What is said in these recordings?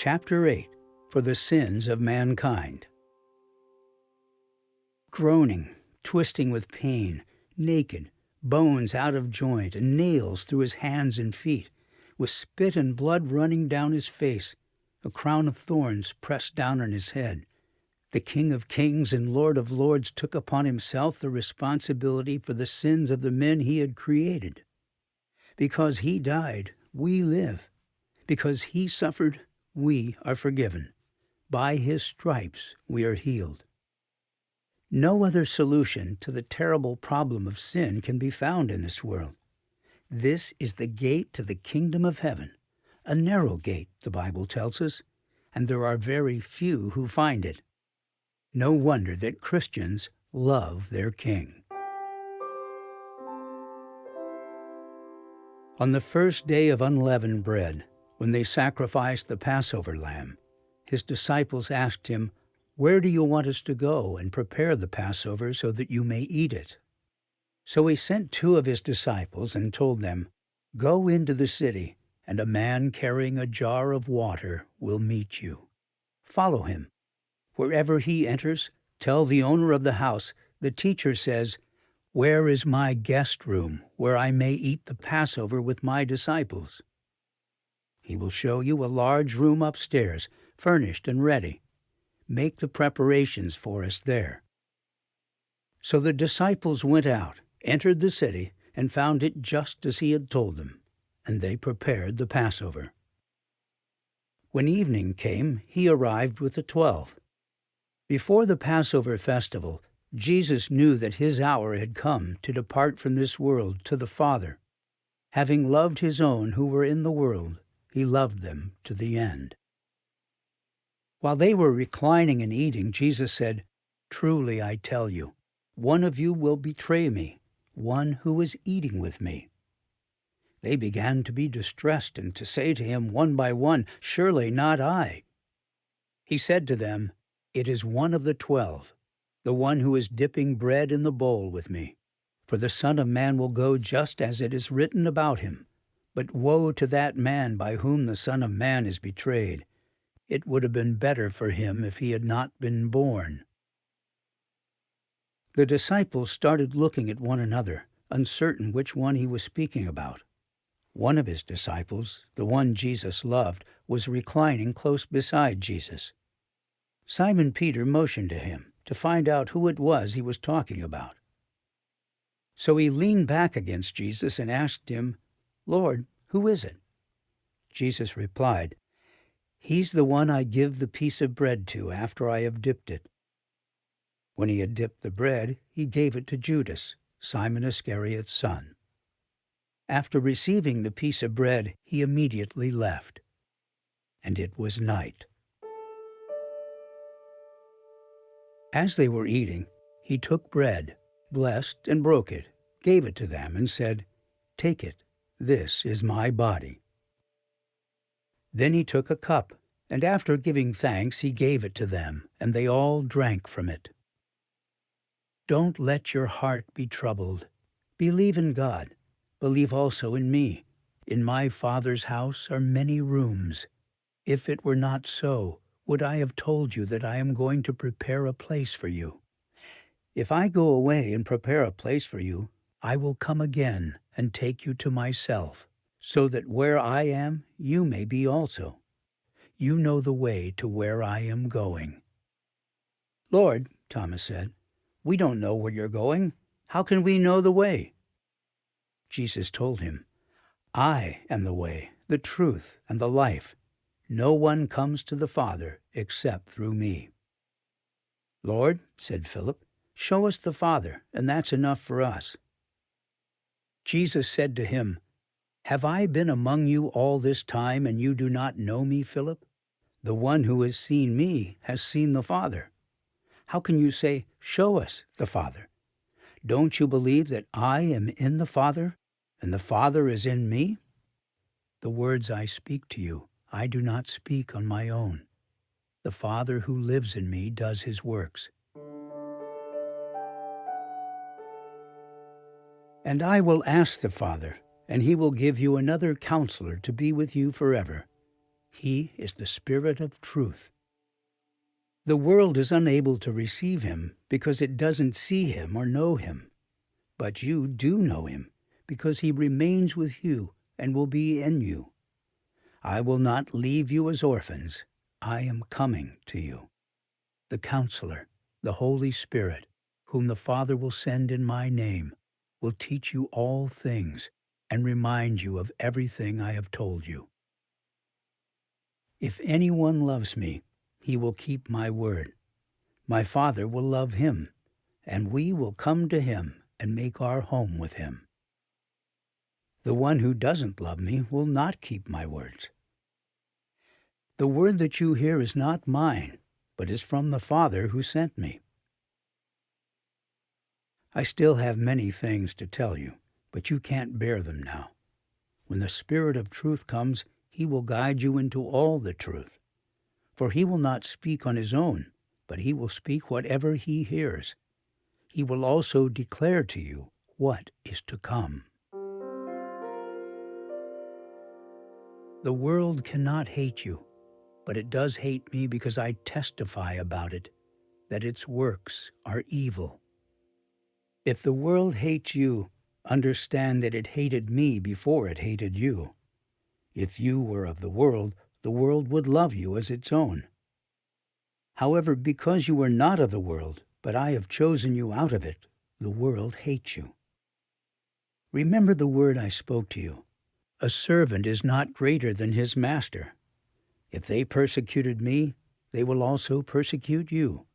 Chapter 8, For the Sins of Mankind. Groaning, twisting with pain, naked, bones out of joint, and nails through his hands and feet, with spit and blood running down his face, a crown of thorns pressed down on his head. The King of Kings and Lord of Lords took upon himself the responsibility for the sins of the men he had created. Because he died, we live. Because he suffered, we are forgiven. By his stripes we are healed. No other solution to the terrible problem of sin can be found in this world. This is the gate to the kingdom of heaven, a narrow gate, the Bible tells us, and there are very few who find it. No wonder that Christians love their King. On the first day of unleavened bread, when they sacrificed the Passover lamb, his disciples asked him, "Where do you want us to go and prepare the Passover so that you may eat it?" So he sent two of his disciples and told them, "Go into the city, and a man carrying a jar of water will meet you. Follow him. Wherever he enters, tell the owner of the house, 'The teacher says, where is my guest room where I may eat the Passover with my disciples?' He will show you a large room upstairs, furnished and ready. Make the preparations for us there." So the disciples went out, entered the city, and found it just as he had told them, and they prepared the Passover. When evening came, he arrived with the 12. Before the Passover festival, Jesus knew that his hour had come to depart from this world to the Father. Having loved his own who were in the world, he loved them to the end. While they were reclining and eating, Jesus said, "Truly I tell you, one of you will betray me, one who is eating with me." They began to be distressed and to say to him one by one, "Surely not I." He said to them, "It is one of the 12, the one who is dipping bread in the bowl with me. For the Son of Man will go just as it is written about him. But woe to that man by whom the Son of Man is betrayed. It would have been better for him if he had not been born." The disciples started looking at one another, uncertain which one he was speaking about. One of his disciples, the one Jesus loved, was reclining close beside Jesus. Simon Peter motioned to him to find out who it was he was talking about. So he leaned back against Jesus and asked him, "Lord, who is it?" Jesus replied, "He's the one I give the piece of bread to after I have dipped it." When he had dipped the bread, he gave it to Judas, Simon Iscariot's son. After receiving the piece of bread, he immediately left. And it was night. As they were eating, he took bread, blessed and broke it, gave it to them, and said, "Take it, this is my body." Then he took a cup, and after giving thanks he gave it to them, and they all drank from it. "Don't let your heart be troubled. Believe in God. Believe also in me. In my Father's house are many rooms. If it were not so, would I have told you that I am going to prepare a place for you? If I go away and prepare a place for you, I will come again and take you to myself, so that where I am, you may be also. You know the way to where I am going." "Lord," Thomas said, "we don't know where you're going. How can we know the way?" Jesus told him, "I am the way, the truth, and the life. No one comes to the Father except through me." "Lord," said Philip, "show us the Father, and that's enough for us." Jesus said to him, "Have I been among you all this time, and you do not know me, Philip? The one who has seen me has seen the Father. How can you say, 'Show us the Father'? Don't you believe that I am in the Father, and the Father is in me? The words I speak to you, I do not speak on my own. The Father who lives in me does his works. And I will ask the Father, and he will give you another counselor to be with you forever. He is the Spirit of truth. The world is unable to receive him because it doesn't see him or know him. But you do know him because he remains with you and will be in you. I will not leave you as orphans. I am coming to you. The Counselor, the Holy Spirit, whom the Father will send in my name, will teach you all things and remind you of everything I have told you. If anyone loves me, he will keep my word. My Father will love him, and we will come to him and make our home with him. The one who doesn't love me will not keep my words. The word that you hear is not mine, but is from the Father who sent me. I still have many things to tell you, but you can't bear them now. When the Spirit of truth comes, he will guide you into all the truth. For he will not speak on his own, but he will speak whatever he hears. He will also declare to you what is to come. The world cannot hate you, but it does hate me because I testify about it, that its works are evil. If the world hates you, understand that it hated me before it hated you. If you were of the world would love you as its own. However, because you are not of the world, but I have chosen you out of it, the world hates you. Remember the word I spoke to you. A servant is not greater than his master. If they persecuted me, they will also persecute you.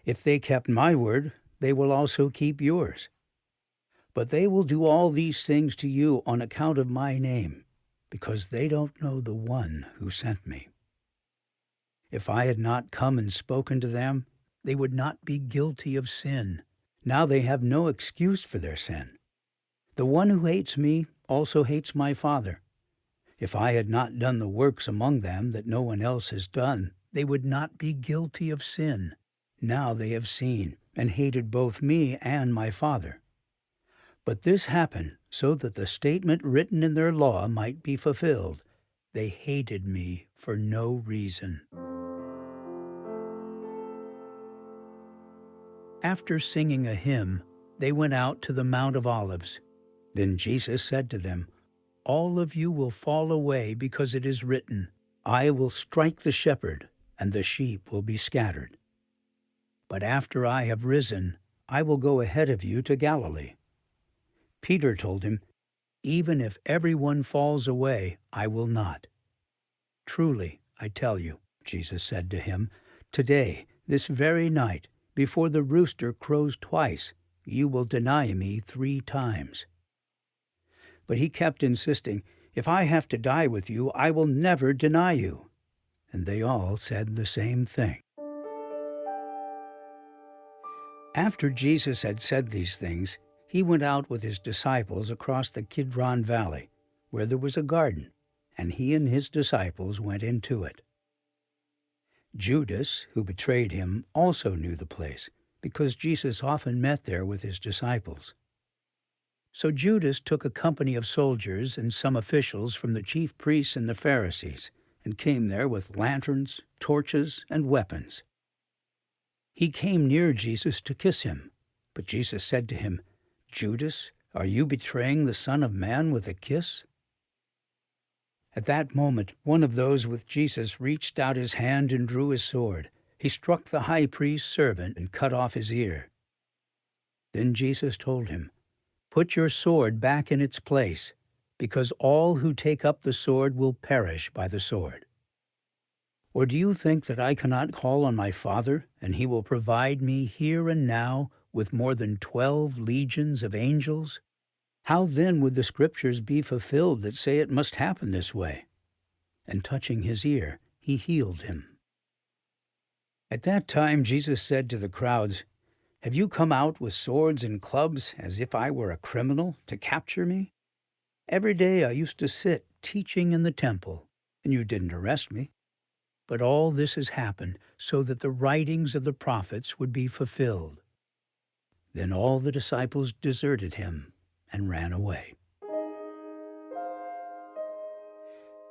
If they kept my word, they will also keep yours. But they will do all these things to you on account of my name, because they don't know the one who sent me. If I had not come and spoken to them, they would not be guilty of sin. Now they have no excuse for their sin. The one who hates me also hates my Father. If I had not done the works among them that no one else has done, they would not be guilty of sin. Now they have seen and hated both me and my Father. But this happened so that the statement written in their law might be fulfilled. They hated me for no reason. After singing a hymn, they went out to the Mount of Olives. Then Jesus said to them, "All of you will fall away because it is written, 'I will strike the shepherd, and the sheep will be scattered.' But after I have risen, I will go ahead of you to Galilee." Peter told him, "Even if everyone falls away, I will not." "Truly, I tell you," Jesus said to him, "today, this very night, before the rooster crows twice, you will deny me 3 times." But he kept insisting, "If I have to die with you, I will never deny you." And they all said the same thing. After Jesus had said these things, he went out with his disciples across the Kidron Valley, where there was a garden, and he and his disciples went into it. Judas, who betrayed him, also knew the place, because Jesus often met there with his disciples. So Judas took a company of soldiers and some officials from the chief priests and the Pharisees, and came there with lanterns, torches, and weapons. He came near Jesus to kiss him, but Jesus said to him, "Judas, are you betraying the Son of Man with a kiss?" At that moment, one of those with Jesus reached out his hand and drew his sword. He struck the high priest's servant and cut off his ear. Then Jesus told him, "Put your sword back in its place, because all who take up the sword will perish by the sword. Or do you think that I cannot call on my Father, and he will provide me here and now with more than 12 legions of angels? How then would the Scriptures be fulfilled that say it must happen this way?" And touching his ear, he healed him. At that time Jesus said to the crowds, "Have you come out with swords and clubs as if I were a criminal to capture me? Every day I used to sit teaching in the temple, and you didn't arrest me. But all this has happened so that the writings of the prophets would be fulfilled." Then all the disciples deserted him and ran away.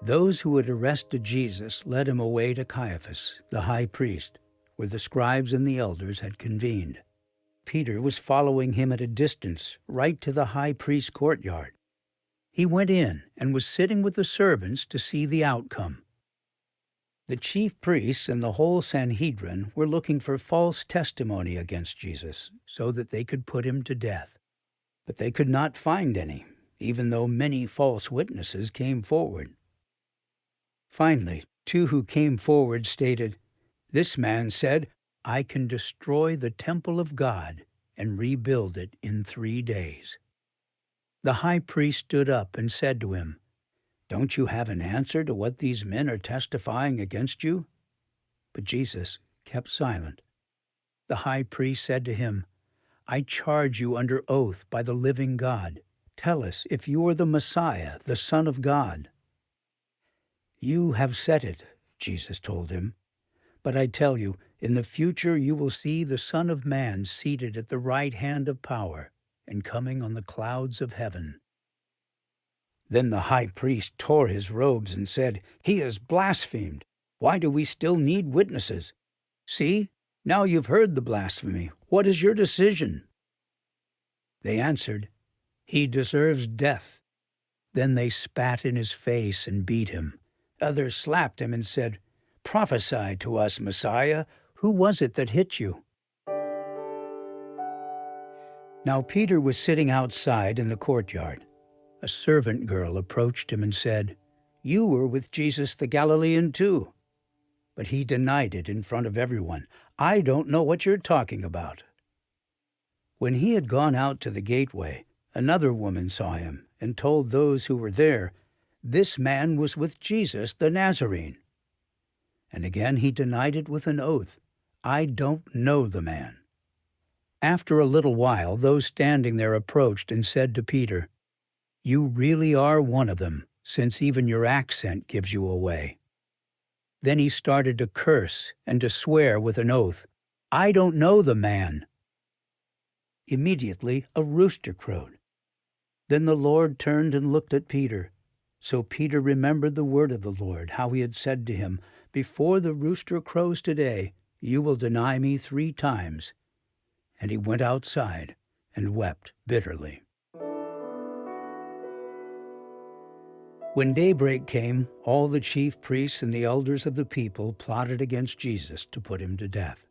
Those who had arrested Jesus led him away to Caiaphas, the high priest, where the scribes and the elders had convened. Peter was following him at a distance, right to the high priest's courtyard. He went in and was sitting with the servants to see the outcome. The chief priests and the whole Sanhedrin were looking for false testimony against Jesus so that they could put him to death. But they could not find any, even though many false witnesses came forward. Finally, two who came forward stated, "This man said, 'I can destroy the temple of God and rebuild it in 3 days.'" The high priest stood up and said to him, "Don't you have an answer to what these men are testifying against you?" But Jesus kept silent. The high priest said to him, "I charge you under oath by the living God. Tell us if you are the Messiah, the Son of God." "You have said it," Jesus told him. "But I tell you, in the future you will see the Son of Man seated at the right hand of power and coming on the clouds of heaven." Then the high priest tore his robes and said, "He has blasphemed. Why do we still need witnesses? See, now you've heard the blasphemy. What is your decision?" They answered, "He deserves death." Then they spat in his face and beat him. Others slapped him and said, "Prophesy to us, Messiah. Who was it that hit you?" Now Peter was sitting outside in the courtyard. A servant girl approached him and said, "You were with Jesus the Galilean too." But he denied it in front of everyone. "I don't know what you're talking about." When he had gone out to the gateway, another woman saw him and told those who were there, "This man was with Jesus the Nazarene." And again he denied it with an oath, "I don't know the man." After a little while, those standing there approached and said to Peter, "You really are one of them, since even your accent gives you away." Then he started to curse and to swear with an oath, "I don't know the man." Immediately a rooster crowed. Then the Lord turned and looked at Peter. So Peter remembered the word of the Lord, how he had said to him, "Before the rooster crows today, you will deny me 3 times." And he went outside and wept bitterly. When daybreak came, all the chief priests and the elders of the people plotted against Jesus to put him to death.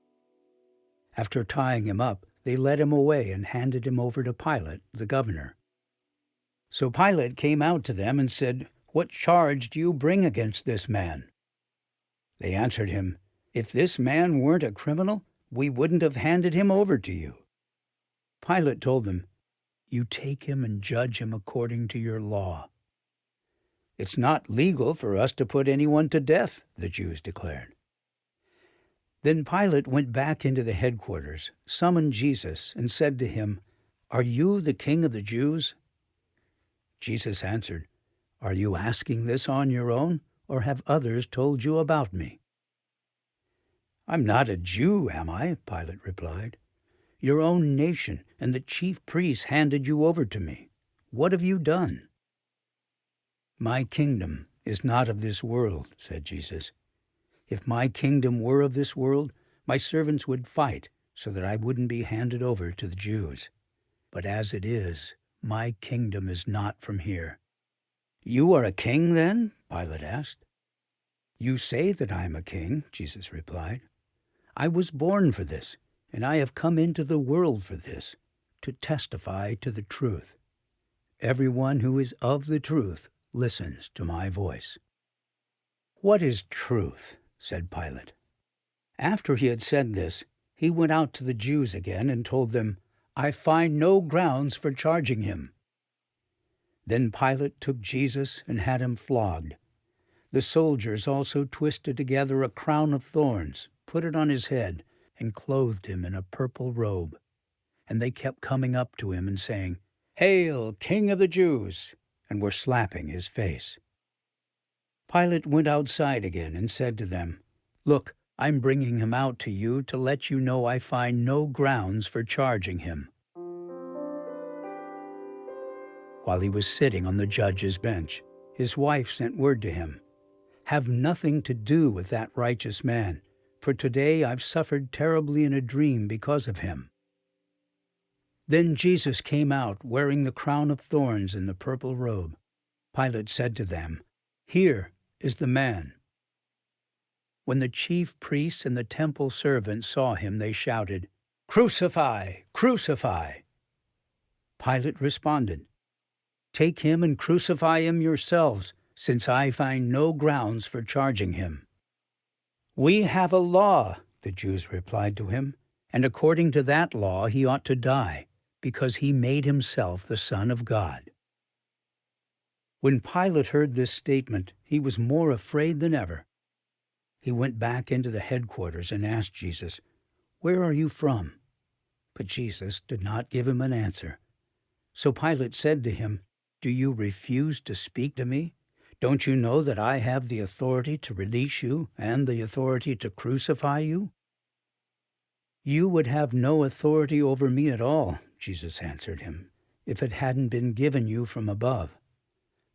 After tying him up, they led him away and handed him over to Pilate, the governor. So Pilate came out to them and said, "What charge do you bring against this man?" They answered him, "If this man weren't a criminal, we wouldn't have handed him over to you." Pilate told them, "You take him and judge him according to your law." "It's not legal for us to put anyone to death," the Jews declared. Then Pilate went back into the headquarters, summoned Jesus, and said to him, "Are you the king of the Jews?" Jesus answered, "Are you asking this on your own, or have others told you about me?" "I'm not a Jew, am I?" Pilate replied. "Your own nation and the chief priests handed you over to me. What have you done?" "My kingdom is not of this world," said Jesus. "If my kingdom were of this world, my servants would fight so that I wouldn't be handed over to the Jews. But as it is, my kingdom is not from here." "You are a king, then?" Pilate asked. "You say that I am a king," Jesus replied. "I was born for this, and I have come into the world for this, to testify to the truth. Everyone who is of the truth listens to my voice." "What is truth?" said Pilate. After he had said this, he went out to the Jews again and told them, "I find no grounds for charging him." Then Pilate took Jesus and had him flogged. The soldiers also twisted together a crown of thorns, put it on his head, and clothed him in a purple robe. And they kept coming up to him and saying, "Hail, King of the Jews!" and were slapping his face. Pilate went outside again and said to them, "Look, I'm bringing him out to you to let you know I find no grounds for charging him." While he was sitting on the judge's bench, His wife sent word to him, "Have nothing to do with that righteous man, for today I've suffered terribly in a dream because of him." Then Jesus came out, wearing the crown of thorns and the purple robe. Pilate said to them, "Here is the man." When the chief priests and the temple servants saw him, they shouted, "Crucify! Crucify!" Pilate responded, "Take him and crucify him yourselves, since I find no grounds for charging him." "We have a law," the Jews replied to him, "and according to that law he ought to die, because he made himself the Son of God." When Pilate heard this statement, he was more afraid than ever. He went back into the headquarters and asked Jesus, "Where are you from?" But Jesus did not give him an answer. So Pilate said to him, "Do you refuse to speak to me? Don't you know that I have the authority to release you and the authority to crucify you?" "You would have no authority over me at all," Jesus answered him, "if it hadn't been given you from above.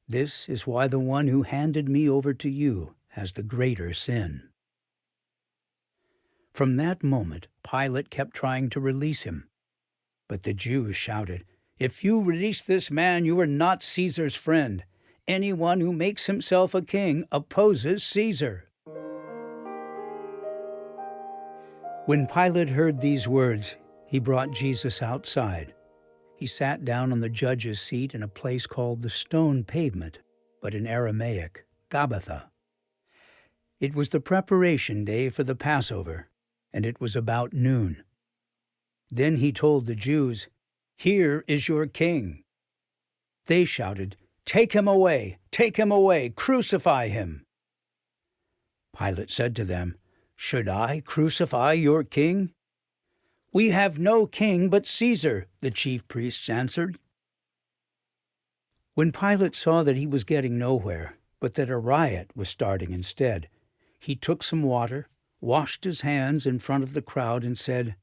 This is why the one who handed me over to you has the greater sin." From that moment, Pilate kept trying to release him. But the Jews shouted, "If you release this man, you are not Caesar's friend. Anyone who makes himself a king opposes Caesar." When Pilate heard these words, he brought Jesus outside. He sat down on the judge's seat in a place called the Stone Pavement, but in Aramaic, Gabbatha. It was the preparation day for the Passover, and it was about noon. Then he told the Jews, "Here is your king." They shouted, "Take him away! Take him away! Crucify him!" Pilate said to them, "Should I crucify your king?" "We have no king but Caesar," the chief priests answered. When Pilate saw that he was getting nowhere, but that a riot was starting instead, he took some water, washed his hands in front of the crowd, and said,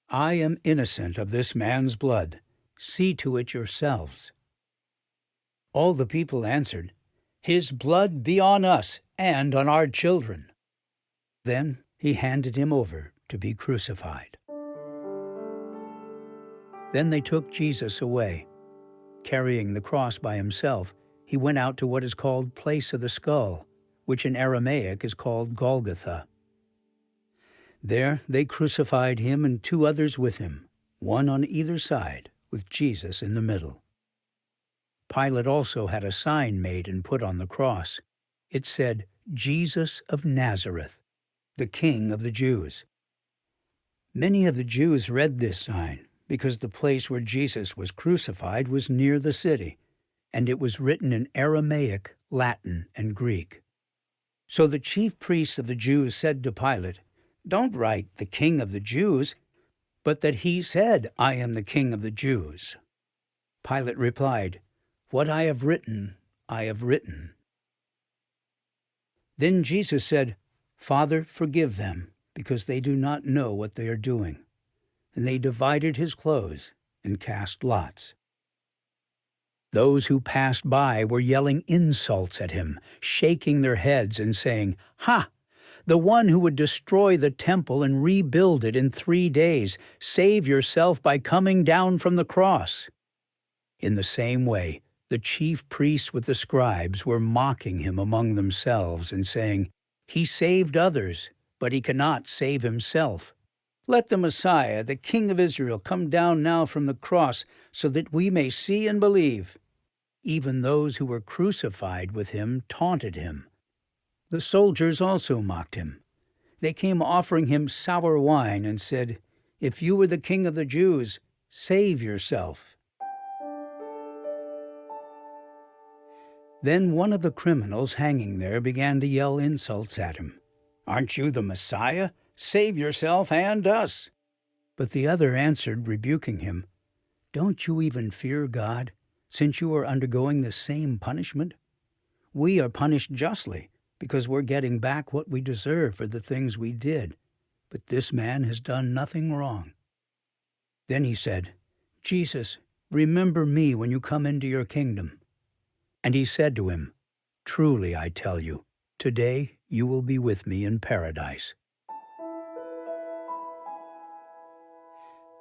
"I am innocent of this man's blood. See to it yourselves." All the people answered, "His blood be on us and on our children." Then he handed him over to be crucified. Then they took Jesus away. Carrying the cross by himself, he went out to what is called Place of the Skull, which in Aramaic is called Golgotha. There they crucified him and two others with him, one on either side, with Jesus in the middle. Pilate also had a sign made and put on the cross. It said, "Jesus of Nazareth, the King of the Jews." Many of the Jews read this sign, because the place where Jesus was crucified was near the city, and it was written in Aramaic, Latin, and Greek. So the chief priests of the Jews said to Pilate, "Don't write the King of the Jews, but that he said, 'I am the King of the Jews.'" Pilate replied, "What I have written, I have written." Then Jesus said, "Father, forgive them, because they do not know what they are doing." And they divided his clothes and cast lots. Those who passed by were yelling insults at him, shaking their heads and saying, "Ha! The one who would destroy the temple and rebuild it in 3 days, save yourself by coming down from the cross." In the same way, the chief priests with the scribes were mocking him among themselves and saying, "He saved others, but he cannot save himself. Let the Messiah, the King of Israel, come down now from the cross, so that we may see and believe." Even those who were crucified with him taunted him. The soldiers also mocked him. They came offering him sour wine and said, "If you were the King of the Jews, save yourself." Then one of the criminals hanging there began to yell insults at him. "Aren't you the Messiah? Save yourself and us." But the other answered, rebuking him, "Don't you even fear God, since you are undergoing the same punishment? We are punished justly, because we're getting back what we deserve for the things we did. But this man has done nothing wrong." Then he said, "Jesus, remember me when you come into your kingdom." And he said to him, Truly, I tell you, today you will be with me in paradise."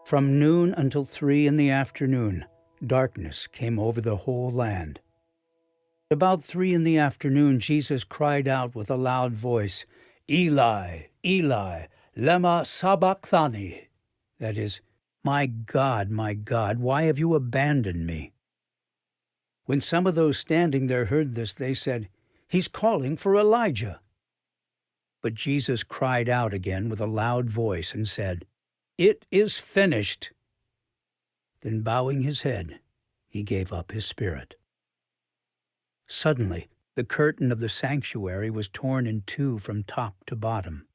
From noon until 3 in the afternoon, darkness came over the whole land. About 3 in the afternoon, Jesus cried out with a loud voice, "Eli, Eli, lema sabachthani?" That is, my God, why have you abandoned me?" When some of those standing there heard this, they said, "He's calling for Elijah." But Jesus cried out again with a loud voice and said, "It is finished." Then bowing his head, he gave up his spirit. Suddenly, the curtain of the sanctuary was torn in two from top to bottom.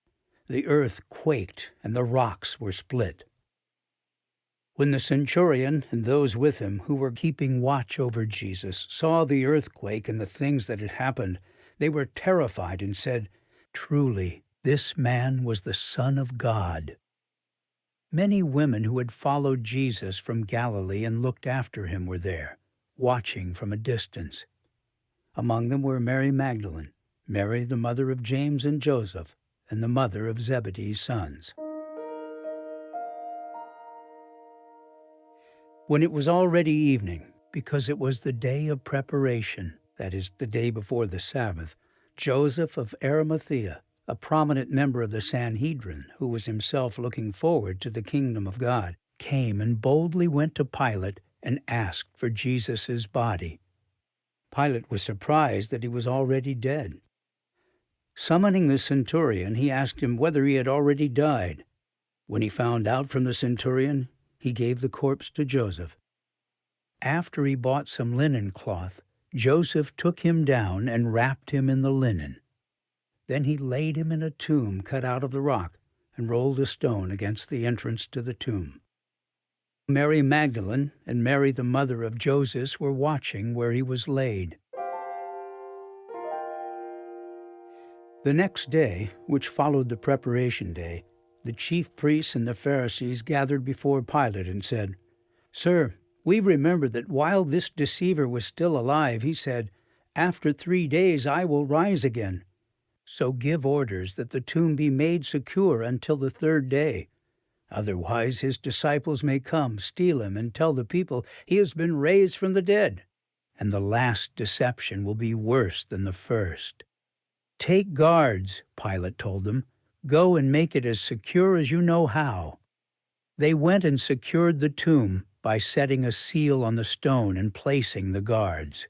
The earth quaked and the rocks were split. When the centurion and those with him who were keeping watch over Jesus saw the earthquake and the things that had happened, they were terrified and said, "Truly, this man was the Son of God." Many women who had followed Jesus from Galilee and looked after him were there, watching from a distance. Among them were Mary Magdalene, Mary the mother of James and Joseph, and the mother of Zebedee's sons. When it was already evening, because it was the day of preparation, that is, the day before the Sabbath, Joseph of Arimathea, a prominent member of the Sanhedrin, who was himself looking forward to the kingdom of God, came and boldly went to Pilate and asked for Jesus' body. Pilate was surprised that he was already dead. Summoning the centurion, he asked him whether he had already died. When he found out from the centurion, he gave the corpse to Joseph. After he bought some linen cloth, Joseph took him down and wrapped him in the linen. Then he laid him in a tomb cut out of the rock and rolled a stone against the entrance to the tomb. Mary Magdalene and Mary the mother of Joseph were watching where he was laid. The next day, which followed the preparation day, the chief priests and the Pharisees gathered before Pilate and said, "Sir, we remember that while this deceiver was still alive, he said, 'After 3 days I will rise again.' So give orders that the tomb be made secure until the 3rd day. Otherwise his disciples may come, steal him, and tell the people he has been raised from the dead. And the last deception will be worse than the first." "Take guards," Pilate told them. "Go and make it as secure as you know how." They went and secured the tomb by setting a seal on the stone and placing the guards.